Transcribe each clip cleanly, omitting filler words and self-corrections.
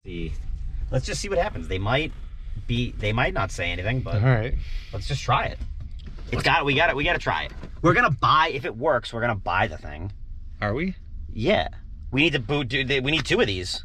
See, let's just see what happens. They might not say anything, but all right, let's just try it. We gotta try it. We're gonna buy, if it works, we're gonna buy the thing. Are we? Yeah. We need to boot, dude. We need 2 of these.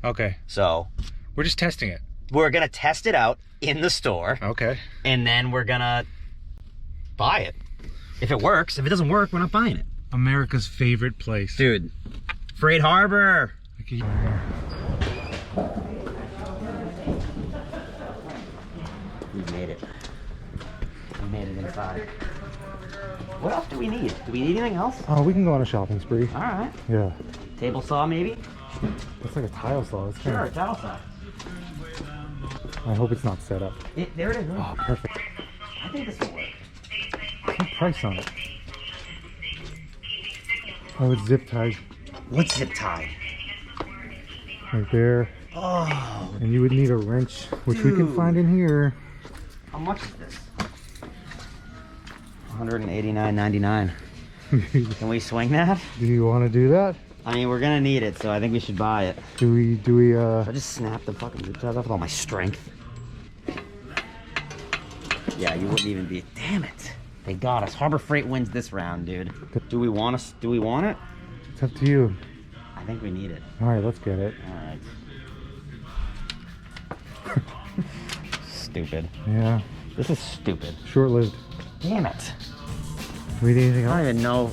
Okay. So we're just testing it. We're gonna test it out in the store. Okay. And then we're gonna buy it. If it works. If it doesn't work, we're not buying it. America's favorite place. Dude. Freight Harbor. Okay. We made it. We made it inside. What else do we need? Do we need anything else? Oh, we can go on a shopping spree. All right. Yeah. Table saw, maybe? That's like a tile saw. It's Sure, a tile saw. I hope it's not set up. There it is. Oh, perfect. I think this will work. What's the price on it? Oh, it's zip tied. What's zip tie? Right there. Oh. And you would need a wrench, which we can find in here. How much is this? $189.99. Can we swing that? Do you want to do that? I mean, we're gonna need it, so I think we should buy it. Do we I just snapped the fucking zip ties off with all my strength. Yeah, you wouldn't even be. Damn it! They got us. Harbor Freight wins this round, dude. Do we want it? It's up to you. I think we need it. All right, let's get it. All right. Stupid. Yeah. This is stupid. Short-lived. Damn it. We need anything I else? don't even know.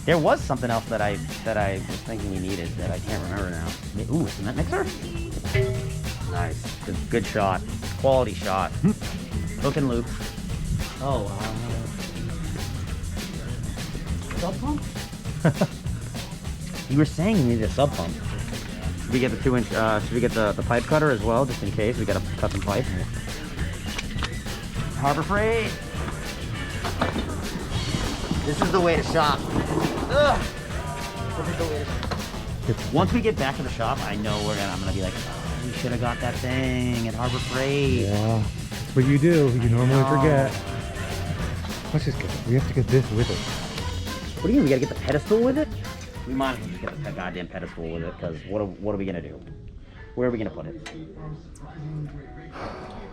There was something else that I was thinking we needed that I can't remember now. Ooh, cement mixer? Nice. Good shot. Quality shot. Hook and loop. Oh, sub pump? You were saying you needed a sub pump. Should we get the 2-inch, should we get the pipe cutter as well, just in case? We gotta cut some pipe. Harbor Freight. This is the way to shop. Ugh. This is the way to shop. Once we get back to the shop, I know I'm gonna be like, oh, we should have got that thing at Harbor Freight. Yeah, that's what you do. You normally forget. Let's just get it. We have to get this with it. What do you mean? We gotta get the pedestal with it? We might as well just get the goddamn pedestal with it, because what are we gonna do? Where are we gonna put it?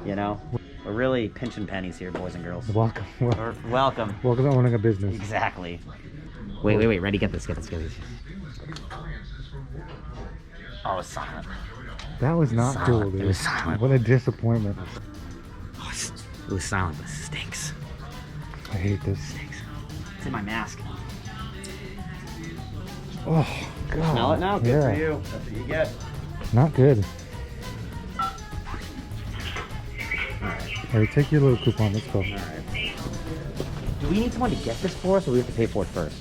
You know? We're really pinching pennies here, boys and girls. Welcome. Welcome. Welcome to owning a business. Exactly. Wait. Ready? Get this. Oh, it's silent. That was not Silent. cool, dude. It was silent. What a disappointment. Oh, it was silent, but it stinks. I hate this. It stinks. It's in my mask. Oh, God. Smell it now? Good Yeah. for you. That's what you get. Not good. Alright. All right, take your little coupon. Let's go. Alright. Do we need someone to get this for us, or do we have to pay for it first?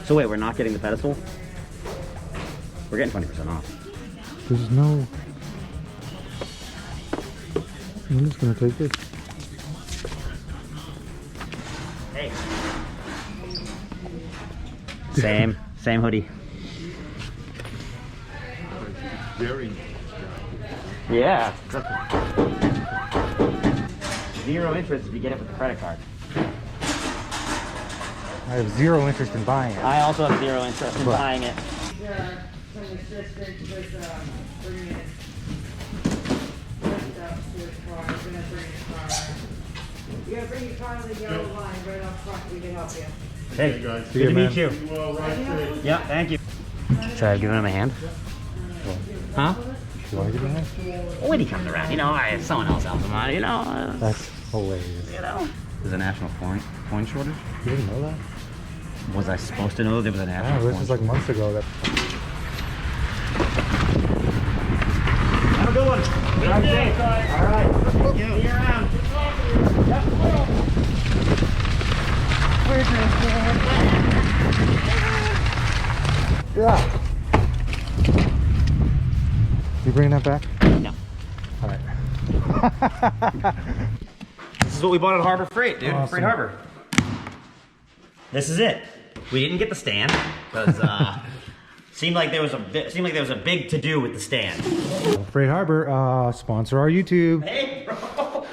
So wait, we're not getting the pedestal? We're getting 20% off. There's no... I'm just going to take this. Hey. Same hoodie. Very. Yeah. 0 interest if you get it with a credit card. I have zero interest in buying it. I also have 0 interest in buying it. You gotta bring your car to the yellow line right up front, we can help you. Hey, guys. good to meet you. Well, right. Yeah, thank you. Should I give him a hand? Huh? Do I get that? When he comes around, you know, someone else helps him out, you know. That's hilarious. You know. There's a national coin shortage. You didn't know that? Was I supposed to know there was a national Yeah, coin this is like months ago. That. Have a good one. Drive safe. All right. Thank you. See you around. Yep. Where's Yeah. You bringing that back? No. All right. This is what we bought at Harbor Freight, dude. Awesome. Freight Harbor. This is it. We didn't get the stand because seemed like there was a big to do with the stand. Freight Harbor, sponsor our YouTube. Hey, bro.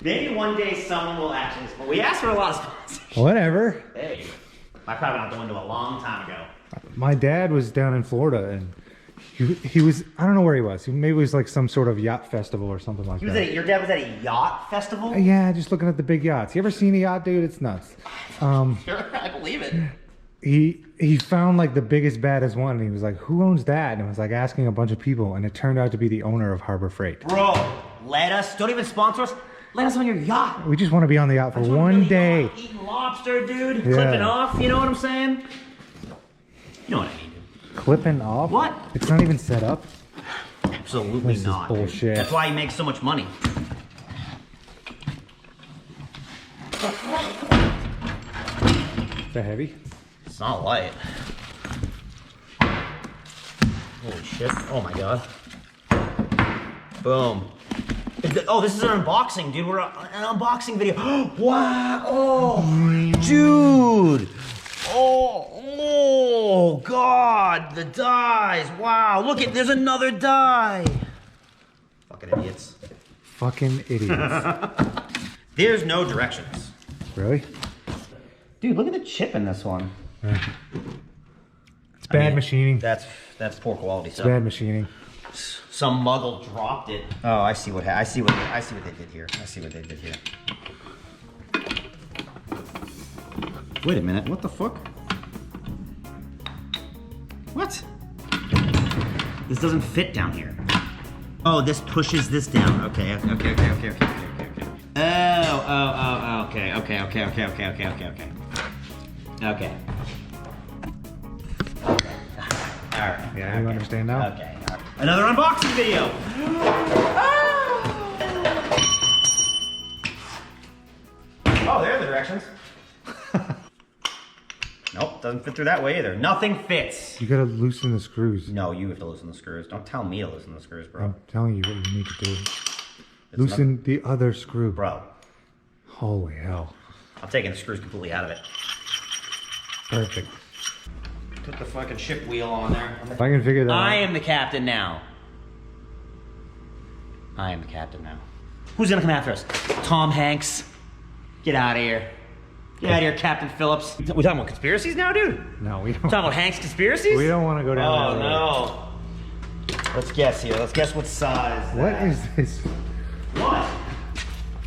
Maybe one day someone will actually. We asked for a lot of sponsors. Whatever. Hey, I probably went out the window a long time ago. My dad was down in Florida, and he was, I don't know where he was. Maybe it was like some sort of yacht festival or something like that. Your dad was at a yacht festival? Yeah, just looking at the big yachts. You ever seen a yacht, dude? It's nuts. Sure, I believe it. He found like the biggest, baddest one, and he was like, who owns that? And it was like asking a bunch of people, and it turned out to be the owner of Harbor Freight. Bro, don't even sponsor us. Let us on your yacht. We just want to be on the yacht for one day. Eating lobster, dude. Yeah. Clipping off, you know what I'm saying? You know what I mean, dude. Clipping off? What? It's not even set up? Absolutely this not. Is bullshit. That's why he makes so much money. Is that heavy? It's not light. Holy shit. Oh my god. Boom. Oh, this is an unboxing, dude. We're an unboxing video. Wow. Oh, dude. Oh, God. The dies. Wow. Look at, there's another die. Fucking idiots. Fucking idiots. There's no directions. Really? Dude, look at the chip in this one. It's bad machining. That's poor quality It's stuff. bad machining. Some muggle dropped it. Oh, I see what I see what they did here. I see what they did here. Wait a minute. What the fuck? What? This doesn't fit down here. Oh, this pushes this down. Okay. Oh, okay. Okay. All right. Yeah, you understand now? Okay. All right. Another unboxing video. Oh, there are the directions. Nope, doesn't fit through that way either. Nothing fits. You gotta loosen the screws. No, you have to loosen the screws. Don't tell me to loosen the screws, bro. I'm telling you what you need to do. Loosen the other screw. Bro. Holy hell. I'm taking the screws completely out of it. Perfect. Put the fucking ship wheel on there. If I can figure that out. I am the captain now. I am the captain now. Who's gonna come after us? Tom Hanks. Get out of here. Get out of here, Captain Phillips. We talking about conspiracies now, dude? No, we don't. Talking about Hank's conspiracies? We don't want to go down that road. Oh, no. Let's guess here. Let's guess what size. What is this? What?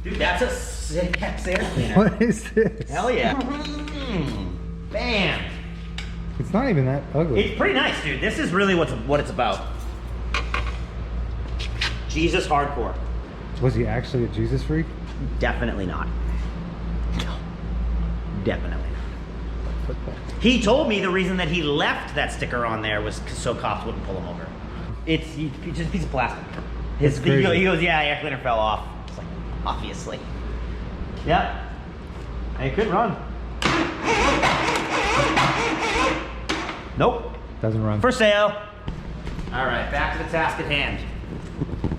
Dude, that's a sick ass air cleaner. What is this? Hell yeah. Bam. It's not even that ugly. It's pretty nice, dude. This is really what it's about. Jesus hardcore. Was he actually a Jesus freak? Definitely not. No. Definitely not. He told me the reason that he left that sticker on there was so cops wouldn't pull him over. It's just a piece of plastic. He goes, yeah, air cleaner fell off. It's like, obviously. Yep. And it could run. Nope. Doesn't run. For sale. All right, back to the task at hand.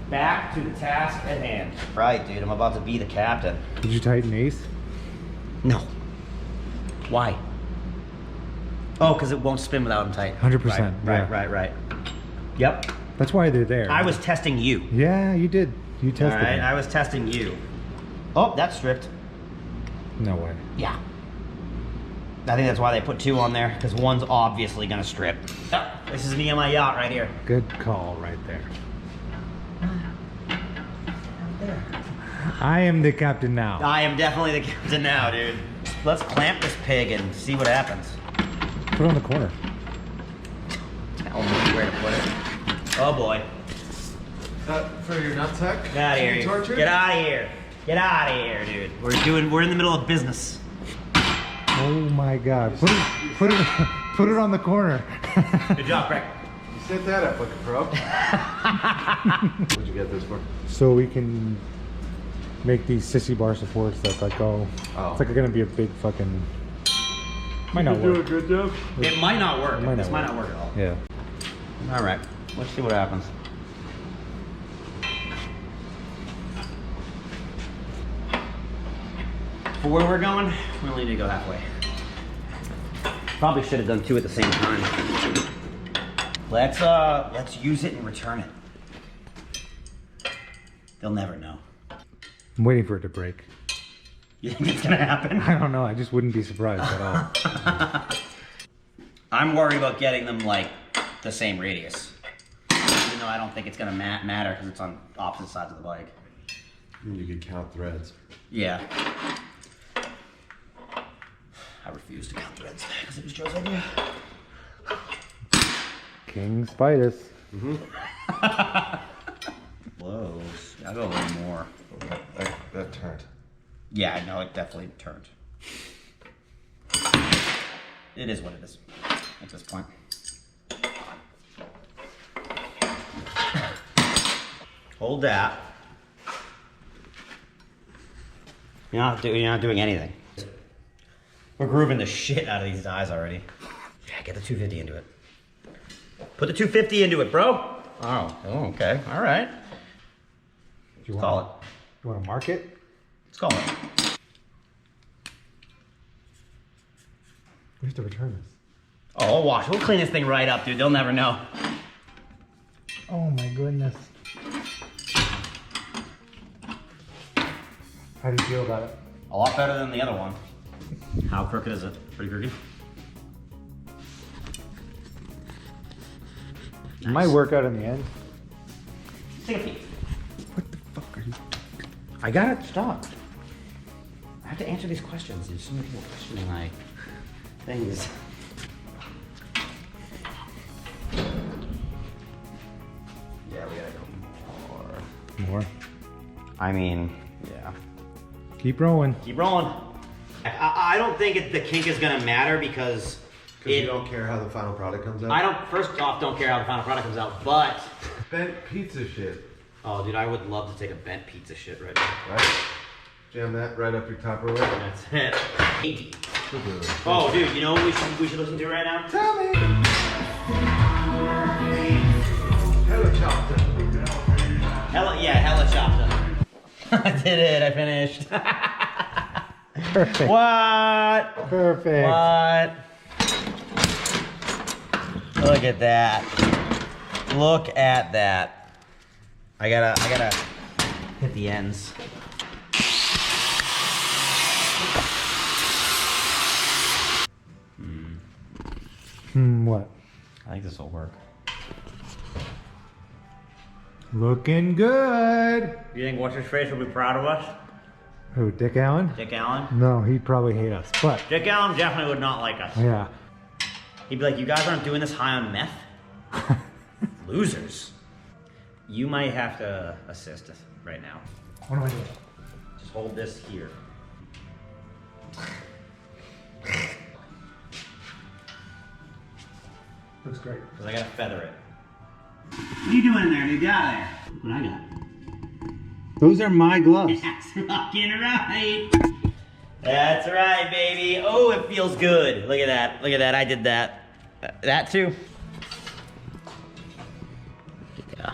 Back to the task at hand. Right, dude, I'm about to be the captain. Did you tighten these? No. Why? Oh, because it won't spin without them tight. 100%. Right. Yep. That's why they're there. I was testing you. Yeah, you did. You tested All right, them. I was testing you. Oh, that's stripped. No way. Yeah. I think that's why they put two on there, because one's obviously gonna strip. Yep. This is me on my yacht right here. Good call right there. I am the captain now. I am definitely the captain now, dude. Let's clamp this pig and see what happens. Put it on the corner. Tell me where to put it. Oh boy. For your nutsack? Get out of here. Torture? Get out of here. Get out of here, dude. We're in the middle of business. Oh my god. Put it on the corner. Good job, Craig. You set that up like a pro. What'd you get this for? So we can make these sissy bar supports that like go. Oh. It's like gonna be a big fucking. Might not You do a work. good job. It might not work. Might not This might work. not work at all. Yeah. All right. Let's see what happens. For where we're going, we only need to go halfway. Probably should have done two at the same time. Let's use it and return it. They'll never know. I'm waiting for it to break. You think it's gonna happen? I don't know. I just wouldn't be surprised at all. I'm worried about getting them like the same radius. Even though I don't think it's gonna matter because it's on opposite sides of the bike. You could count threads. Yeah. I refuse to count threads because it was Joe's idea. King Spidus. Close. I'll go a little more. That turned. Yeah, no, it definitely turned. It is what it is at this point. Hold that. You're not doing anything. We're grooving the shit out of these dies already. Yeah, get the 250 into it. Put the 250 into it, bro. Oh, okay. All right. You Call it. You want to mark it? Let's call it. We have to return this. Oh, we'll wash. We'll clean this thing right up, dude. They'll never know. Oh my goodness. How do you feel about it? A lot better than the other one. How crooked is it? Pretty crooked? It might work out in the end. Take a peek. What the fuck are you? I gotta stop. I have to answer these questions. There's so many people questioning my things. Yeah, we gotta go more. More. I mean, yeah. Keep rolling. Keep rolling. I don't think the kink is gonna matter because You don't care how the final product comes out? I don't, first off, don't care how the final product comes out, but... Bent pizza shit. Oh, dude, I would love to take a bent pizza shit right now. Right? Jam that right up your Tupperware. That's it. Oh, dude, you know what we should listen to right now? Tell me! Hella chopped up. Hella chopped up. I did it, I finished. Perfect. What? Perfect. What? Look at that. Look at that. I gotta hit the ends. What? I think this will work. Looking good. You think what's his face will be proud of us? Who, Dick Allen? Dick Allen? No, he'd probably hate us, but Dick Allen definitely would not like us. yeah. He'd be like, you guys aren't doing this high on meth? Losers. You might have to assist us right now. What am I doing? Just hold this here. Looks great. Because I gotta feather it. What are you doing in there, dude? Get out of there. Look what I got. Those are my gloves. That's fucking right. That's right, baby. Oh, it feels good. Look at that. Look at that. I did that. That too. Yeah.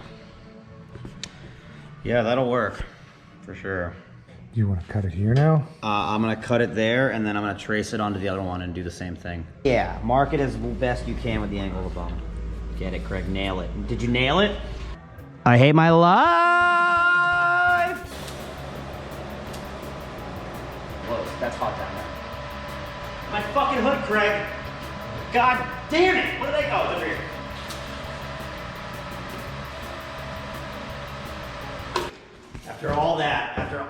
Yeah, that'll work. For sure. Do you want to cut it here now? I'm gonna cut it there and then I'm gonna trace it onto the other one and do the same thing. Yeah, mark it as best you can with the angle of the bone. Get it, Craig, nail it. Did you nail it? I hate my life! Whoa, that's hot down there. My fucking hood, Craig! God damn it! What are they? Oh, they're here. After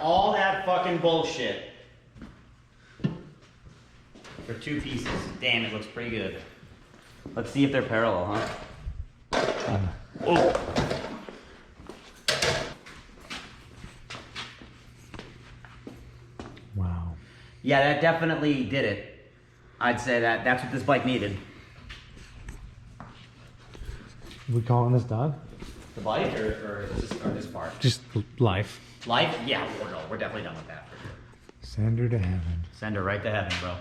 all that fucking bullshit. For 2 pieces. Damn, it looks pretty good. Let's see if they're parallel, huh? Oh. Wow. Yeah, that definitely did it. I'd say that's what this bike needed. We calling this done? The bike or this part? Just life. Life? Yeah, no, we're definitely done with that for sure. Send her to heaven. Send her right to heaven, bro.